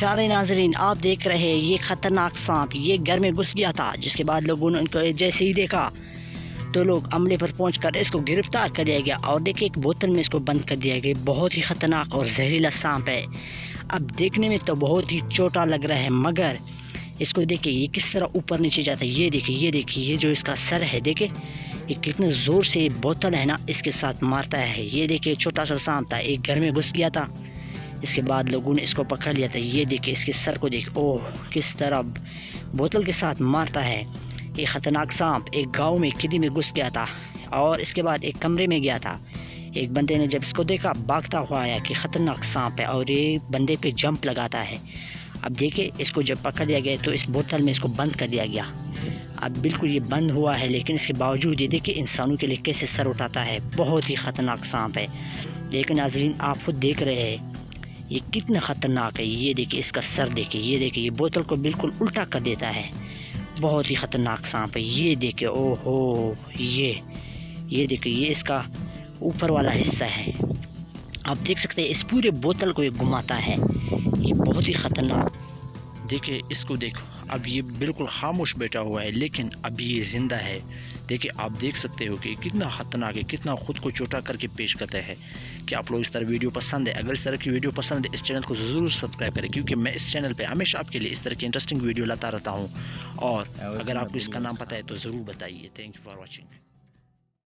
प्यारे नाजरीन, आप देख रहे हैं ये ख़तरनाक सांप ये घर में घुस गया था, जिसके बाद लोगों ने इनको जैसे ही देखा तो लोग अमले पर पहुंचकर इसको गिरफ्तार कर लिया गया और देखिए एक बोतल में इसको बंद कर दिया गया। बहुत ही ख़तरनाक और जहरीला सांप है। अब देखने में तो बहुत ही छोटा लग रहा है, मगर इसको देखिए ये किस तरह ऊपर नीचे जाता है। ये देखिए ये जो इसका सर है, देखिए ये कितने ज़ोर से बोतल है ना इसके साथ मारता है। ये देखिए छोटा सा सांप था, एक घर में घुस गया था, इसके बाद लोगों ने इसको पकड़ लिया था। ये देखिए इसके सर को देख, ओह किस तरह बोतल के साथ मारता है। ये ख़तरनाक सांप एक गांव में किले में घुस गया था और इसके बाद एक कमरे में गया था। एक बंदे ने जब इसको देखा भागता हुआ आया कि ख़तरनाक सांप है और ये बंदे पे जंप लगाता है। अब देखिए इसको जब पकड़ लिया गया तो इस बोतल में इसको बंद कर दिया गया। अब बिल्कुल ये बंद हुआ है, लेकिन इसके बावजूद ये देखिए इंसानों के लिए कैसे सर उठाता है। बहुत ही ख़तरनाक सांप है। लेकिन नाज़रीन आप खुद देख रहे हैं ये कितना ख़तरनाक है। ये देखिए इसका सर देखिए, ये बोतल को बिल्कुल उल्टा कर देता है। बहुत ही ख़तरनाक सांप है। ये देखिए ओहो ये देखिए ये इसका ऊपर वाला हिस्सा है। आप देख सकते हैं इस पूरे बोतल को ये घुमाता है। ये बहुत ही ख़तरनाक। देखिए इसको देखो, अब ये बिल्कुल खामोश बैठा हुआ है, लेकिन अभी ये ज़िंदा है। देखिए आप देख सकते हो कि कितना ख़तरनाक है, कितना ख़ुद को छोटा करके पेश करता है। कि आप लोग इस तरह वीडियो पसंद है, अगर इस तरह की वीडियो पसंद है इस चैनल को ज़रूर सब्सक्राइब करें, क्योंकि मैं इस चैनल पे हमेशा आपके लिए इस तरह की इंटरेस्टिंग वीडियो लाता रहता हूँ। और अगर आपको इसका नाम पता है तो ज़रूर बताइए। Thank you for watching.